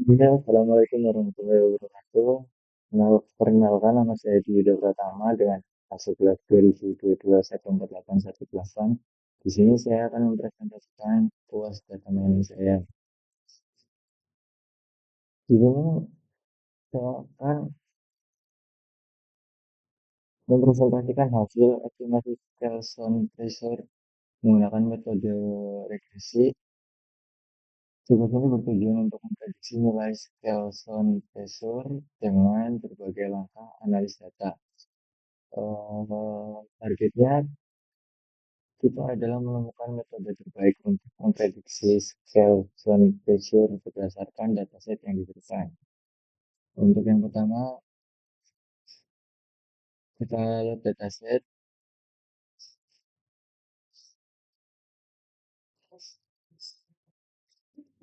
Ya, Assalamualaikum warahmatullahi wabarakatuh. Perkenalkan nama saya Dwi Pratama dengan hasil kelas 2022 September 818. Di sini saya akan mempresentasikan puas data mining saya. Di sini saya akan mempresentasikan hasil estimasi Kelson pressure menggunakan metode regresi. Tugas ini bertujuan untuk memprediksi nilai Kelson pressure dengan berbagai langkah analis data. Targetnya kita adalah menemukan metode terbaik untuk memprediksi scale zone pressure berdasarkan dataset yang diberikan. Untuk yang pertama, kita lihat dataset.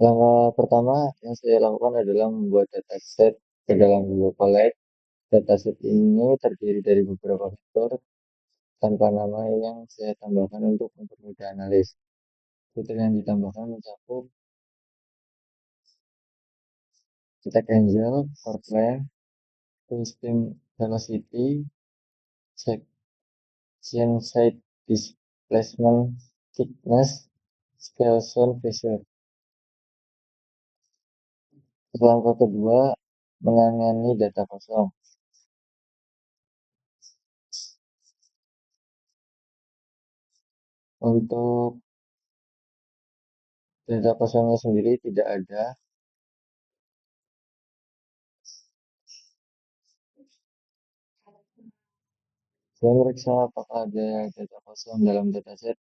Langkah pertama yang saya lakukan adalah membuat dataset ke dalam Google Colect. Dataset ini terdiri dari beberapa fitur tanpa nama yang saya tambahkan untuk mempermudah analis. Fitur yang ditambahkan mencakup Stack Angel, Fortran, System Velocity, Section Side Displacement Thickness, Scale Zone Pressure. Langkah kedua, menangani data kosong. Untuk data kosongnya sendiri tidak ada. Saya meriksa apakah ada data kosong dalam dataset.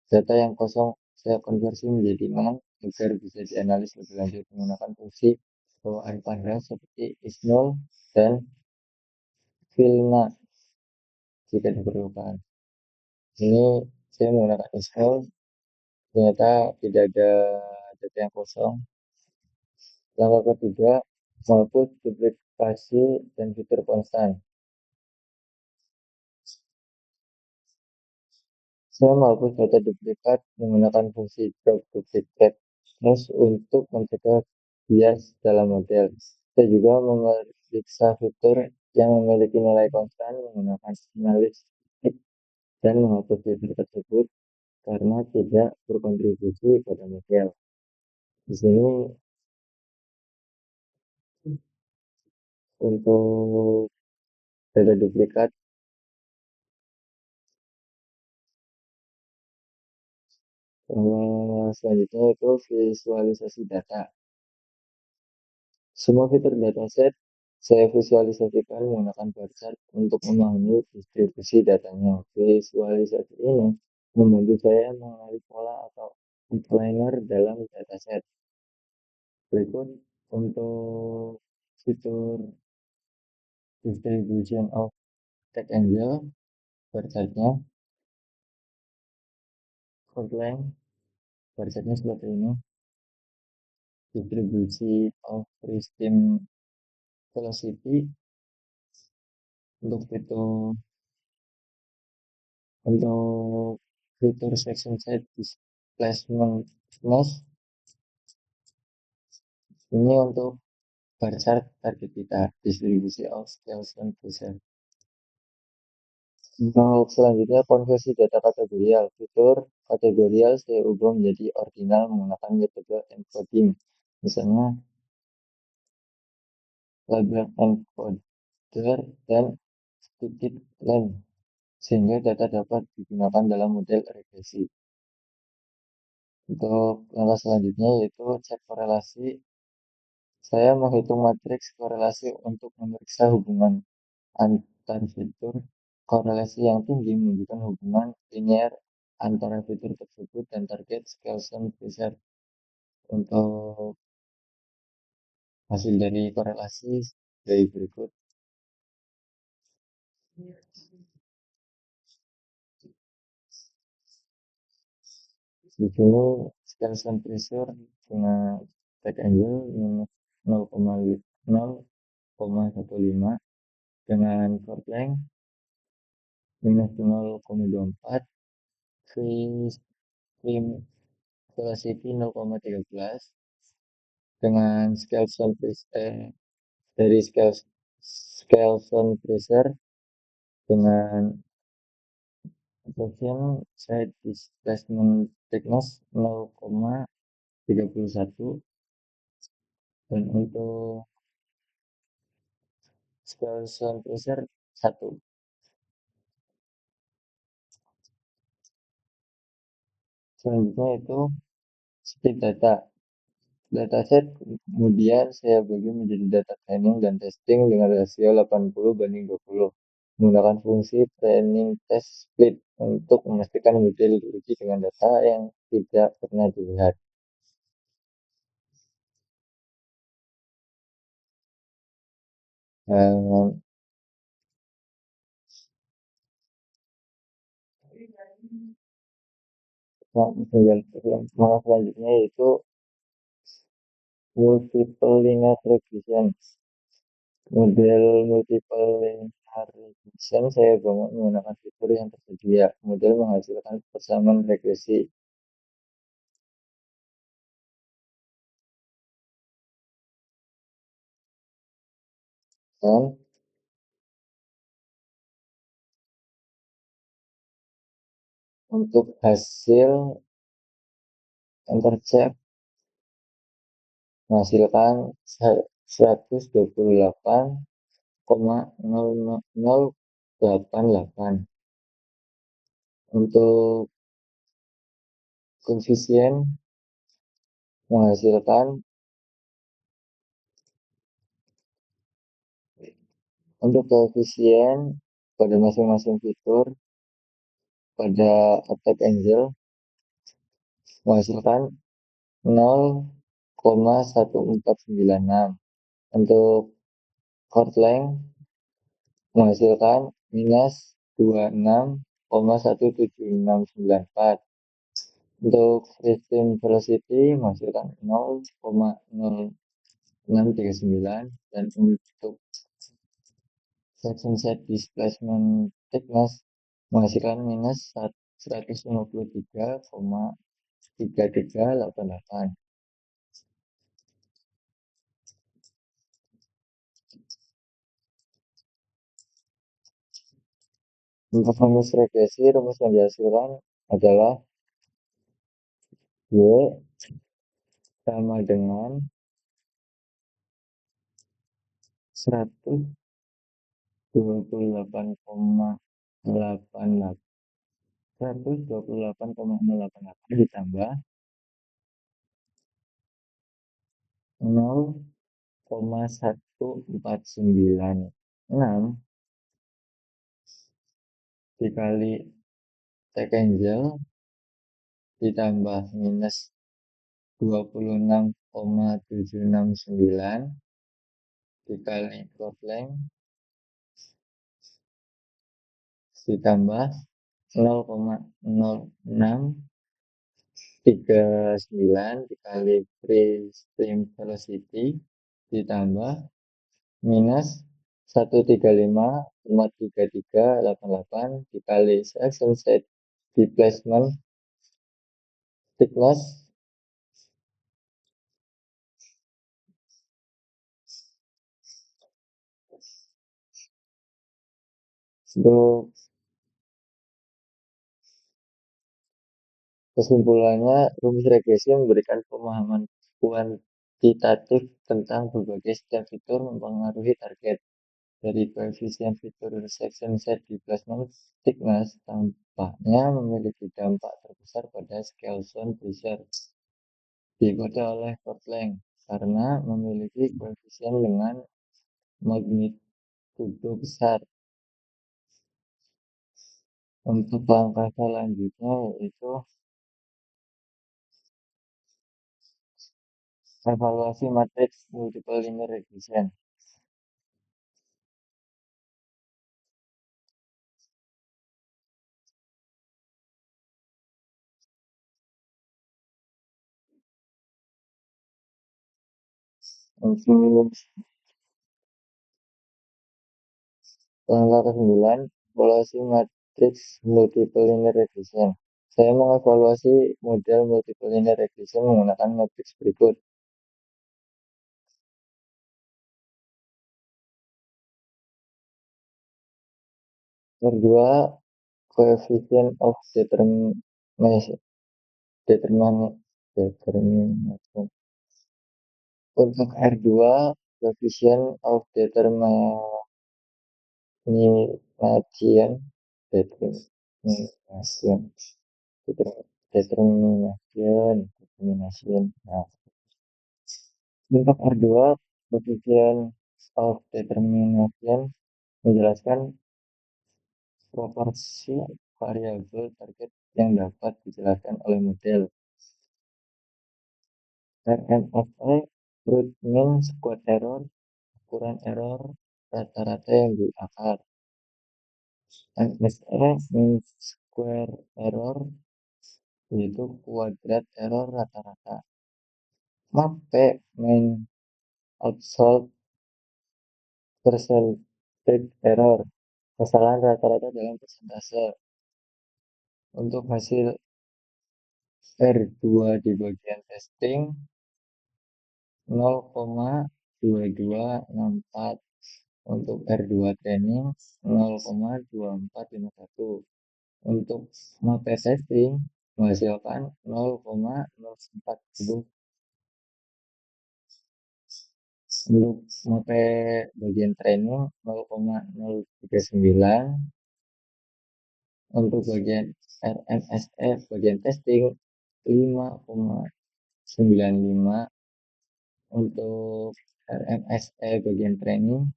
Data yang kosong saya konversi menjadi nol agar bisa dianalisis lebih lanjut menggunakan fungsi bawaan panggilan seperti is0 dan filna jika diperlukan. Ini saya menggunakan is0, ternyata tidak ada data yang kosong. Langkah ketiga, menghapus duplikasi dan fitur konstan. Saya menghapus data duplikat menggunakan fungsi drop duplicate terus untuk mencegah bias dalam model. Saya juga memeriksa fitur yang memiliki nilai konstan menggunakan analitik dan menghapus fitur tersebut karena tidak berkontribusi pada model. Di sini untuk data duplikat. Selanjutnya itu visualisasi data. Semua fitur dataset saya visualisasikan menggunakan bar chart untuk memahami distribusi datanya. Visualisasi ini membantu saya mengenali pola atau outliner dalam dataset. Berikut untuk fitur distribution of text angel, bar chartnya, outline, bar chartnya seperti ini. Distribusi of system velocity untuk fitur section side displacement thickness ini untuk bar chart target kita distribusi of scales and pressure. Untuk selanjutnya konversi data kategorial. Fitur kategorial saya ubah menjadi ordinal menggunakan metode encoding. Misalnya label encoder dan stickit length sehingga data dapat digunakan dalam model regresi. Untuk langkah selanjutnya yaitu cek korelasi. Saya menghitung matriks korelasi untuk memeriksa hubungan antar fitur. Korelasi yang tinggi menunjukkan hubungan linear antara fitur tersebut dan target Skelson pressure. Untuk hasil dari korelasi dari berikut. Di sini Skelson pressure dengan tag angle minus 0,15 dengan chord length minus 0,24, free stream velocity 0,13, dengan dari Scalzone Freezer dengan Adoption Side Displacement Thickness 0,31 dan untuk Scalzone Freezer 1. Selanjutnya itu speed data. Dataset kemudian saya bagi menjadi data training dan testing dengan rasio 80:20 menggunakan fungsi training test split untuk memastikan model diuji dengan data yang tidak pernah dilihat. Dan selanjutnya yaitu multiple linear regression. Model multiple linear regression saya bangun menggunakan fitur yang tersedia. Model menghasilkan persamaan regresi. Dan untuk hasil intercept menghasilkan 128,0088. Untuk koefisien menghasilkan untuk koefisien pada masing-masing fitur pada attack angle menghasilkan 0,1496. Untuk chord length menghasilkan minus 26,17694. Untuk stream velocity menghasilkan 0,0639 dan untuk section set displacement thickness menghasilkan minus 153,3388. Untuk rumus regresi, rumus yang dihasilkan adalah Y sama dengan 128,088 ditambah 0,1496 dikali take angle ditambah minus 26,769 dikali chord length ditambah 0,0639 dikali free stream velocity ditambah minus 135,3388 dikali section set displacement thickness untuk kesimpulannya, rumus regresi memberikan pemahaman kuantitatif tentang berbagai setiap fitur mempengaruhi target. Dari koefisien fitur section set displacement thickness tampaknya memiliki dampak terbesar pada Scalzone Freezer diikuti oleh chord length karena memiliki koefisien dengan magnitudo besar. Untuk langkah selanjutnya yaitu evaluasi matriks multiple linear regression. Untuk langkah ke-9, evaluasi matriks multiple linear regression. Saya mengevaluasi model multiple linear regression menggunakan matriks berikut. R2 coefficient of determination determination. Untuk R2 coefficient of determination determination. Nah, untuk R2 coefficient of determination menjelaskan proporsi variabel target yang dapat dijelaskan oleh model. RMFE root mean square error, ukuran error rata-rata yang diakar. MSE mean square error yaitu kuadrat error rata-rata. MAPE mean absolute percentage error, kesalahan rata-rata dalam persentase. Untuk hasil R2 di bagian testing 0,2264, untuk R2 training 0,2451, untuk MAPE testing menghasilkan 0,040, untuk MAPE bagian training 0,039, untuk bagian RMSE bagian testing 5,95, untuk RMSE bagian training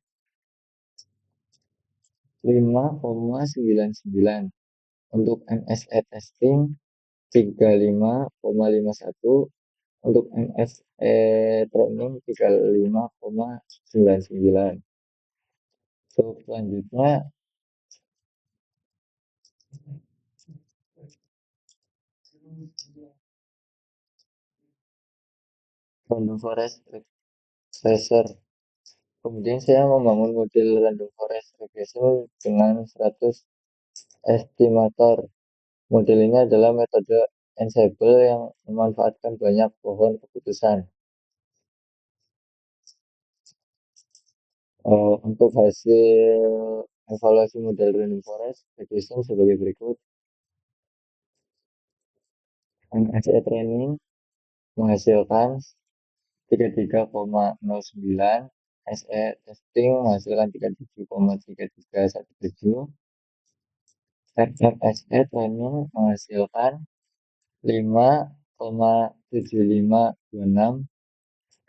5,99, untuk MSE testing 35,51, untuk MSE training 35,99. Untuk selanjutnya random forest tracer. Kemudian saya membangun model random forest regression dengan 100 estimator. Model ini adalah metode Ensemble yang memanfaatkan banyak pohon keputusan. Untuk hasil evaluasi model random forest regression sebagai berikut. MSE training menghasilkan 33,09, SE testing menghasilkan 37,3317, RMSE training menghasilkan 5,7526,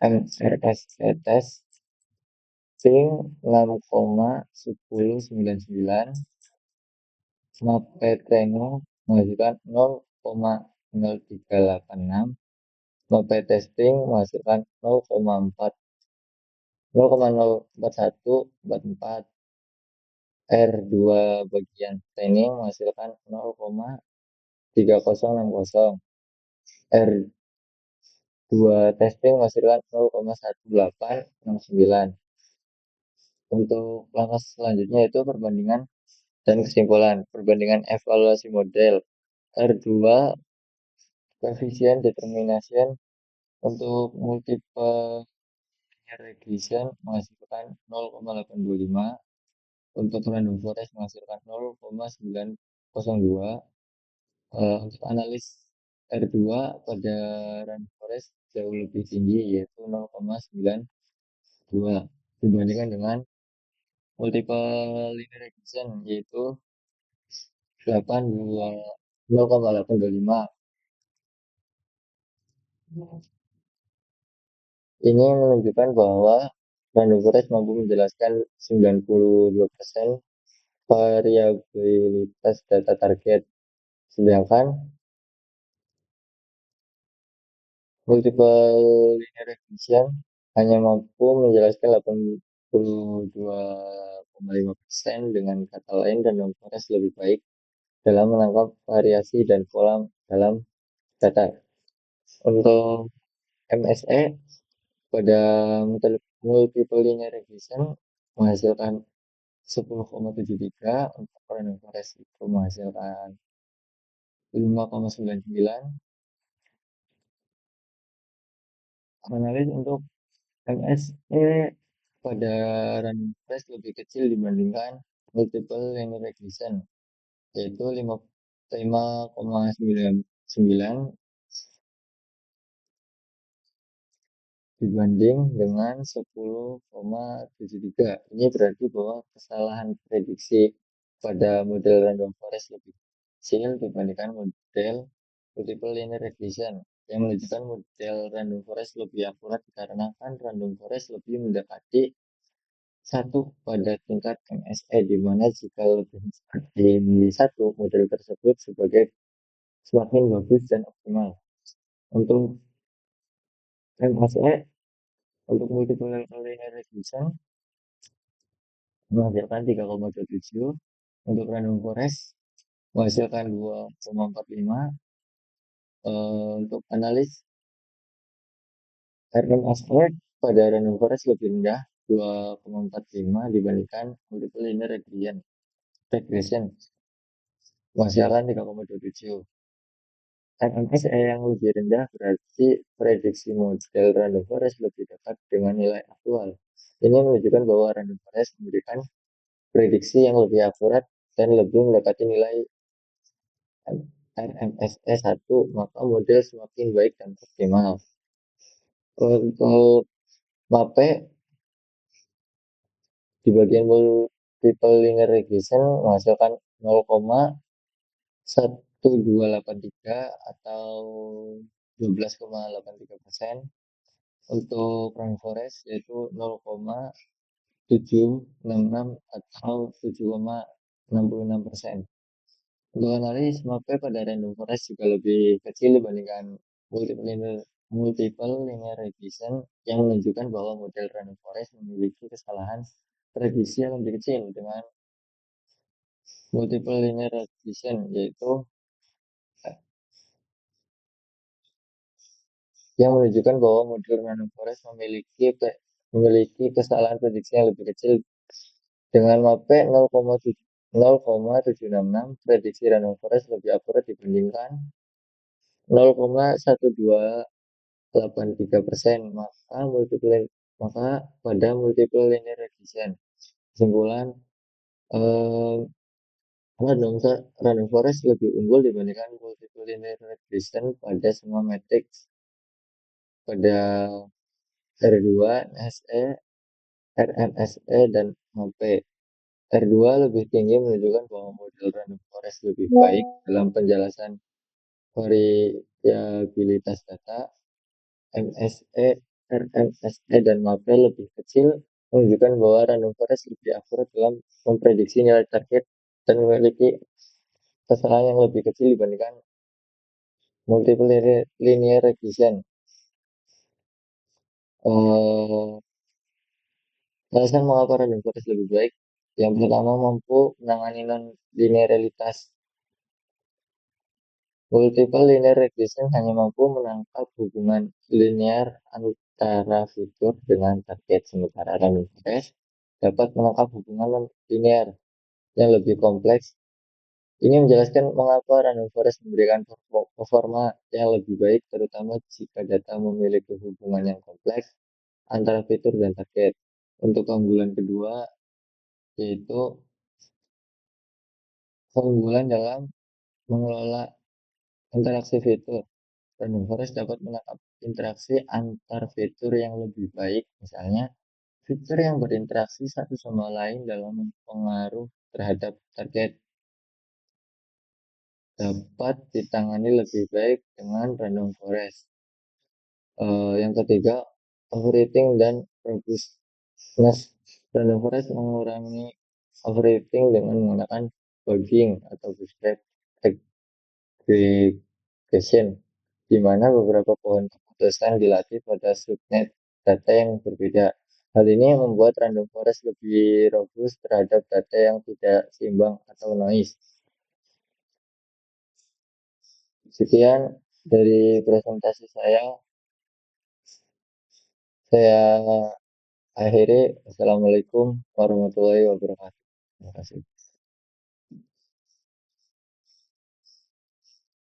MRSE testing 6,1099, MAPE training menghasilkan 0,0386, MAPE testing menghasilkan 0,04144, R2 bagian training menghasilkan 0,3060, R2 testing menghasilkan 0,1869. Untuk langkah selanjutnya itu perbandingan dan kesimpulan. Perbandingan evaluasi model R2 coefficient determination untuk multiple regression menghasilkan 0,825, untuk random forest menghasilkan 0,902. Untuk analis R2 pada random forest jauh lebih tinggi yaitu 0,92 dibandingkan dengan multiple linear regression yaitu 0,825. Ini menunjukkan bahwa random forest mampu menjelaskan 92% variabilitas data target, sedangkan multiple linear regression hanya mampu menjelaskan 82,5%. Dengan kata lain, random forest lebih baik dalam menangkap variasi dan pola dalam data. Untuk MSE pada multiple linear regression menghasilkan 10,73, untuk random forest itu menghasilkan 5,99. Analis untuk MSE pada random forest lebih kecil dibandingkan multiple linear regression, yaitu 5,99 dibanding dengan 10,73. Ini berarti bahwa kesalahan prediksi pada model random forest lebih kecil dibandingkan model multiple linear regression, yang menunjukkan model random forest lebih akurat dikarenakan random forest lebih mendekati satu pada tingkat MSE, di mana jika lebih dari satu, model tersebut sebagai semakin bagus dan optimal. Untuk MSE, untuk multiple linear regression menghasilkan 3,27, untuk random forest menghasilkan 2,45, untuk analis RMSE pada random forest lebih rendah 2,45 dibandingkan multiple linear regression menghasilkan 3,27. RMSE yang lebih rendah berarti prediksi model random forest lebih dekat dengan nilai aktual. Ini menunjukkan bahwa random forest memberikan prediksi yang lebih akurat dan lebih mendekati nilai RMSE 1, maka model semakin baik dan optimal. Untuk MAPE di bagian multiple linear regression menghasilkan 0,1283 atau 12,83%. Untuk random forest yaitu 0,766 atau 7,66%. Untuk analis MAPE pada random forest juga lebih kecil dibandingkan multiple linear regression, yang menunjukkan bahwa model random forest memiliki kesalahan prediksi yang lebih kecil dengan multiple linear regression, yaitu yang menunjukkan bahwa model random forest memiliki kesalahan prediksi yang lebih kecil dengan MAPE 0,766. Prediksi random forest lebih akurat dibandingkan 0,1283%, maka pada multiple linear regression. Kesimpulan, eh, random forest lebih unggul dibandingkan multiple linear regression pada semua metrik pada R2, SE, RMSE, dan HP. R2 lebih tinggi menunjukkan bahwa model random forest lebih baik dalam penjelasan variabilitas data. MSE, RMSE, dan MAPE lebih kecil menunjukkan bahwa random forest lebih akurat dalam memprediksi nilai target dan memiliki kesalahan yang lebih kecil dibandingkan multiple linear regression. Alasan mengapa random forest lebih baik. Yang pertama, mampu menangani non-linearitas. Multiple linear regression hanya mampu menangkap hubungan linear antara fitur dengan target, sementara random forest dapat menangkap hubungan non-linear yang lebih kompleks. Ini menjelaskan mengapa random forest memberikan performa yang lebih baik, terutama jika data memiliki hubungan yang kompleks antara fitur dan target. Untuk keunggulan kedua, yaitu keunggulan dalam mengelola interaksi fitur. Random forest dapat menangkap interaksi antar fitur yang lebih baik, misalnya fitur yang berinteraksi satu sama lain dalam pengaruh terhadap target dapat ditangani lebih baik dengan random forest. Yang ketiga, overrating dan robustness. Random forest mengurangi overrating dengan menggunakan bugging atau bootstrap aggregation, di mana beberapa pohon keputusan dilatih pada subnet data yang berbeda. Hal ini membuat random forest lebih robust terhadap data yang tidak seimbang atau noise. Sekian dari presentasi saya. Saya akhiri. Assalamualaikum warahmatullahi wabarakatuh. Terima kasih.